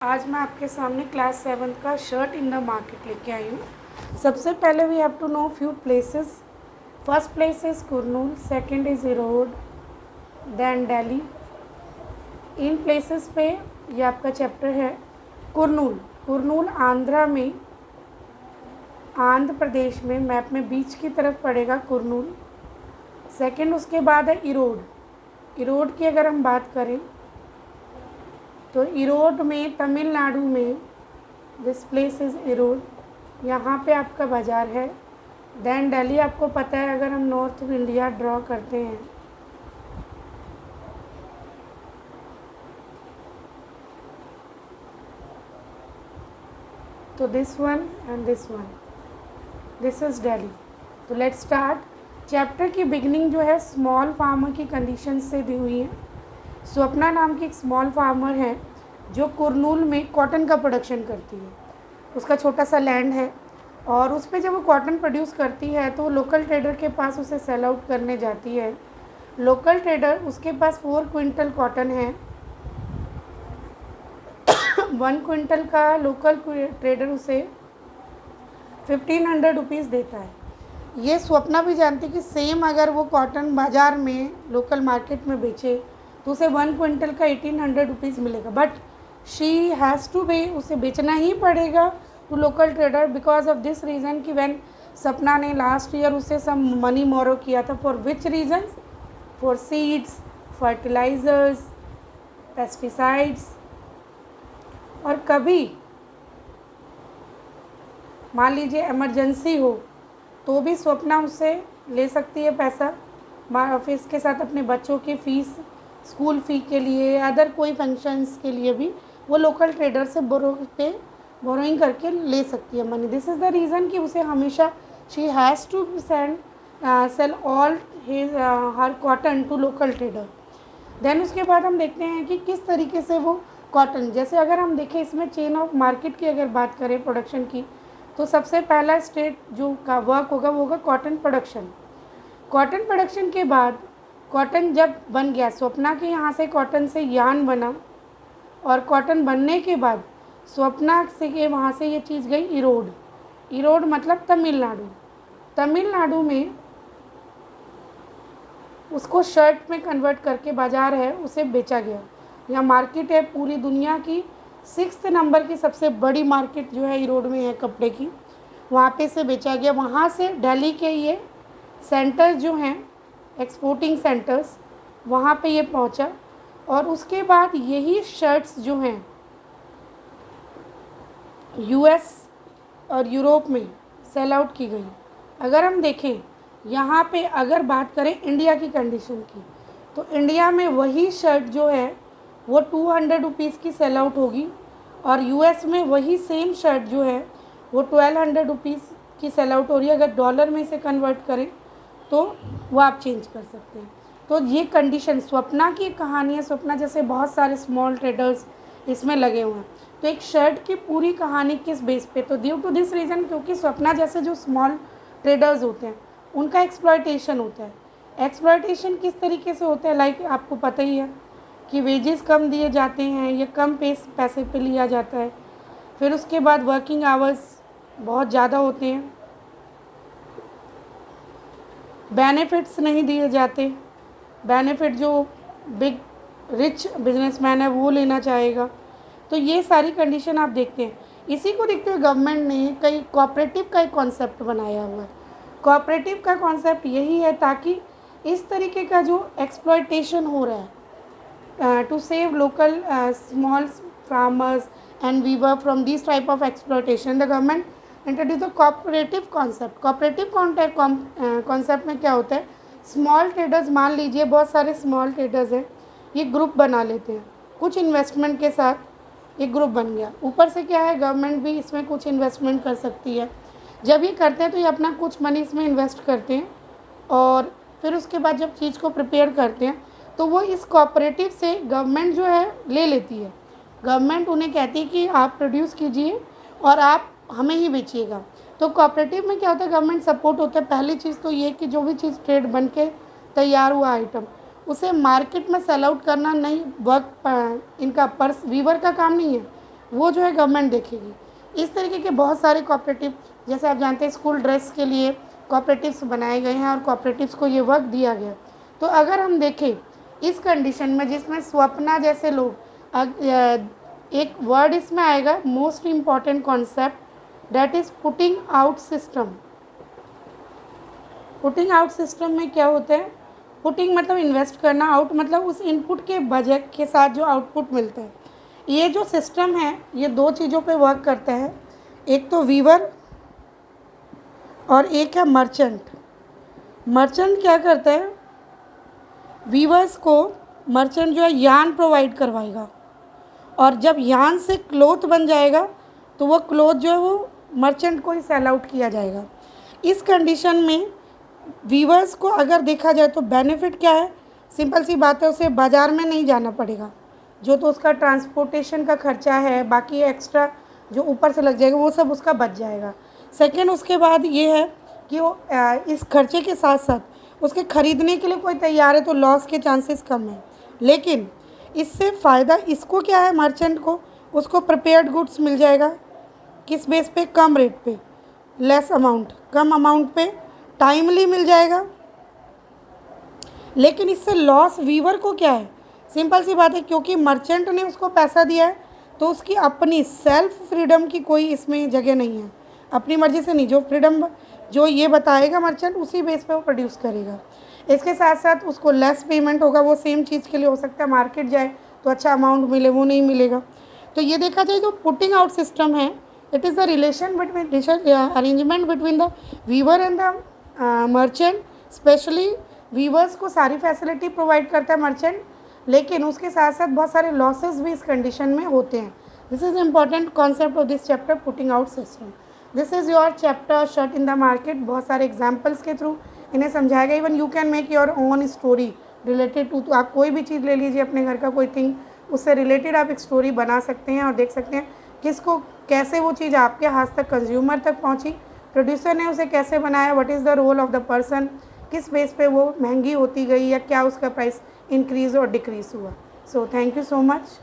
आज मैं आपके सामने क्लास 7 का शर्ट इन द मार्केट लेके आई हूँ। सबसे पहले we have to know few places. First place is Kurnool, second is Erode, then Delhi. इन प्लेसेस पे ये आपका चैप्टर है। कुरनूल, कुरनूल आंध्रा में, आंध्र प्रदेश में, मैप में बीच की तरफ पड़ेगा कुरनूल। सेकंड उसके बाद है इरोड। इरोड की अगर हम बात करें तो इरोड में, तमिलनाडु में, दिस प्लेस इज़ इरोड, यहाँ पे आपका बाज़ार है। देन दिल्ली, आपको पता है अगर हम नॉर्थ इंडिया ड्रॉ करते हैं तो this one and this one, this is Delhi. तो लेट्स स्टार्ट। चैप्टर की बिगनिंग जो है स्मॉल फार्मर की कंडीशन से दी हुई है। स्वप्ना नाम की एक स्मॉल फार्मर है जो कुरनूल में कॉटन का प्रोडक्शन करती है। उसका छोटा सा लैंड है और उस पर जब वो कॉटन प्रोड्यूस करती है तो वो लोकल ट्रेडर के पास उसे सेल आउट करने जाती है। लोकल ट्रेडर, उसके पास 4 क्विंटल कॉटन है। 1 क्विंटल का लोकल ट्रेडर उसे 1500 रुपीज़ देता है। ये स्वप्ना भी जानती कि सेम अगर वो कॉटन बाज़ार में लोकल मार्केट में बेचे तो उसे 1 क्विंटल का 1800 रुपीज़ मिलेगा, बट शी हैज़ टू पे, उसे बेचना ही पड़ेगा to local trader because of this reason कि व्हेन सपना ने लास्ट ईयर उसे सम मनी मोरो किया था। For which reasons? For seeds, fertilisers, pesticides. और कभी मान लीजिए इमरजेंसी हो तो भी स्वप्ना उससे ले सकती है पैसा, फिर इसके साथ अपने बच्चों की फ़ीस, स्कूल फ़ी के लिए, अदर कोई फंक्शंस के लिए भी वो लोकल ट्रेडर से बोरोइंग करके ले सकती है money. This is the reason कि उसे हमेशा she has to sell all her cotton to local trader. Then उसके बाद हम देखते हैं कि किस तरीके से वो कॉटन, जैसे अगर हम देखें इसमें चेन ऑफ मार्केट की अगर बात करें प्रोडक्शन की, तो सबसे पहला स्टेट जो का वर्क होगा वो होगा कॉटन प्रोडक्शन। कॉटन प्रोडक्शन के बाद कॉटन जब बन गया, स्वप्ना के यहाँ से कॉटन से यार्न बना और कॉटन बनने के बाद स्वप्ना से के वहाँ से ये चीज़ गई इरोड। इरोड मतलब तमिलनाडु। तमिलनाडु में उसको शर्ट में कन्वर्ट करके बाज़ार है उसे बेचा गया। यहाँ मार्केट है पूरी दुनिया की 6th नंबर की सबसे बड़ी मार्केट जो है इरोड में है कपड़े की, वहाँ पे से बेचा गया। वहाँ से दिल्ली के ये सेंटर्स जो हैं, एक्सपोर्टिंग सेंटर्स, वहाँ पे ये पहुँचा और उसके बाद यही शर्ट्स जो हैं यूएस और यूरोप में सेल आउट की गई। अगर हम देखें यहाँ पे, अगर बात करें इंडिया की कंडीशन की, तो इंडिया में वही शर्ट जो है वो 200 रुपीज़ की सेल आउट होगी और यूएस में वही सेम शर्ट जो है वो 1200 रुपीज़ की सेल आउट हो रही है। अगर डॉलर में इसे कन्वर्ट करें तो वो आप चेंज कर सकते हैं। तो ये कंडीशन स्वप्ना की कहानी है। स्वप्ना जैसे बहुत सारे स्मॉल ट्रेडर्स इसमें लगे हुए हैं। तो एक शर्ट की पूरी कहानी किस बेस पे? तो ड्यू टू दिस रीज़न, क्योंकि स्वप्ना जैसे जो स्मॉल ट्रेडर्स होते हैं उनका एक्सप्लॉयटेशन होता है। एक्सप्लॉयटेशन किस तरीके से होता है? लाइक आपको पता ही है कि वेजेस कम दिए जाते हैं या कम पैसे पे लिया जाता है। फिर उसके बाद वर्किंग आवर्स बहुत ज़्यादा होते हैं, बेनिफिट्स नहीं दिए जाते। बेनिफिट जो बिग रिच बिजनेसमैन है वो लेना चाहेगा। तो ये सारी कंडीशन आप देखते हैं। इसी को देखते हुए गवर्नमेंट ने कई कोऑपरेटिव का एक कॉन्सेप्ट बनाया हुआ है। कोऑपरेटिव का कॉन्सेप्ट यही है ताकि इस तरीके का जो एक्सप्लॉयटेशन हो रहा है, to save local small farmers and weaver from these type of exploitation, the government introduced the cooperative concept. cooperative concept में क्या होता है? स्मॉल ट्रेडर्स, मान लीजिए बहुत सारे स्मॉल ट्रेडर्स हैं, ये ग्रुप बना लेते हैं, कुछ इन्वेस्टमेंट के साथ एक ग्रुप बन गया। ऊपर से क्या है, गवर्नमेंट भी इसमें कुछ इन्वेस्टमेंट कर सकती है। जब ये करते हैं तो ये अपना कुछ मनी इसमें इन्वेस्ट करते हैं और फिर उसके बाद जब चीज़ को प्रिपेयर करते हैं तो वो इस कोऑपरेटिव से गवर्नमेंट जो है ले लेती है। गवर्नमेंट उन्हें कहती है कि आप प्रोड्यूस कीजिए और आप हमें ही बेचिएगा। तो कोऑपरेटिव में क्या होता है, गवर्नमेंट सपोर्ट होता है। पहली चीज़ तो ये कि जो भी चीज़ ट्रेड बन के तैयार हुआ आइटम उसे मार्केट में सेल आउट करना नहीं, वर्क इनका पर्स वीवर का काम नहीं है। वो जो है गवर्नमेंट देखेगी। इस तरीके के बहुत सारे कोऑपरेटिव, जैसे आप जानते हैं स्कूल ड्रेस के लिए कोऑपरेटिव्स बनाए गए हैं और कोऑपरेटिव्स को ये वर्क दिया गया। तो अगर हम देखें इस कंडीशन में जिसमें स्वप्ना जैसे लोग, एक वर्ड इसमें आएगा most important concept, that is putting out system. Putting out system में क्या होता है? पुटिंग मतलब इन्वेस्ट करना, आउट मतलब उस इनपुट के बजट के साथ जो आउटपुट मिलता है। ये जो सिस्टम है ये दो चीज़ों पे वर्क करता है, एक तो वीवर और एक है मर्चेंट। मर्चेंट क्या करता है? वीवर्स को मर्चेंट जो है यार्न प्रोवाइड करवाएगा, और जब यार्न से क्लोथ बन जाएगा तो वो क्लोथ जो है वो मर्चेंट को ही सेल आउट किया जाएगा। इस कंडीशन में वीवर्स को अगर देखा जाए तो बेनिफिट क्या है? सिंपल सी बात है, उसे बाज़ार में नहीं जाना पड़ेगा, जो तो उसका ट्रांसपोर्टेशन का खर्चा है, बाकी एक्स्ट्रा जो ऊपर से लग जाएगा वो सब उसका बच जाएगा। सेकेंड, उसके बाद ये है कि वो इस खर्चे के साथ साथ उसके ख़रीदने के लिए कोई तैयार है तो लॉस के चांसेस कम है। लेकिन इससे फ़ायदा इसको क्या है? मर्चेंट को उसको प्रिपेयर्ड गुड्स मिल जाएगा। किस बेस पे? कम रेट पे, लेस अमाउंट, कम अमाउंट पे, टाइमली मिल जाएगा। लेकिन इससे लॉस वीवर को क्या है? सिंपल सी बात है, क्योंकि मर्चेंट ने उसको पैसा दिया है तो उसकी अपनी सेल्फ फ्रीडम की कोई इसमें जगह नहीं है, अपनी मर्ज़ी से नहीं, जो फ्रीडम जो ये बताएगा मर्चेंट उसी बेस पे वो प्रोड्यूस करेगा। इसके साथ साथ उसको लेस पेमेंट होगा, वो सेम चीज़ के लिए हो सकता है मार्केट जाए तो अच्छा अमाउंट मिले, वो नहीं मिलेगा। तो ये देखा जाए जो पुटिंग आउट सिस्टम है, it is the relation between arrangement between the weaver and the merchant. Specially weavers को सारी फैसिलिटी प्रोवाइड करता है मर्चेंट, लेकिन उसके साथ साथ बहुत सारे लॉसेस भी इस कंडीशन में होते हैं। This is important concept of this chapter, putting out system. This is your chapter shut in the market. बहुत सारे एग्जाम्पल्स के थ्रू इन्हें समझाएगा। Even you can make your own story related to, तो आप कोई भी चीज़ ले लीजिए अपने घर का कोई थिंग, उससे रिलेटेड आप एक स्टोरी बना सकते हैं और देख सकते हैं किसको कैसे वो चीज़ आपके हाथ तक, कंज्यूमर तक पहुंची, प्रोड्यूसर ने उसे कैसे बनाया, what is the role of the person, किस बेस पे वो महंगी होती गई या क्या उसका प्राइस इंक्रीज़ और डिक्रीज़ हुआ। So thank you so much.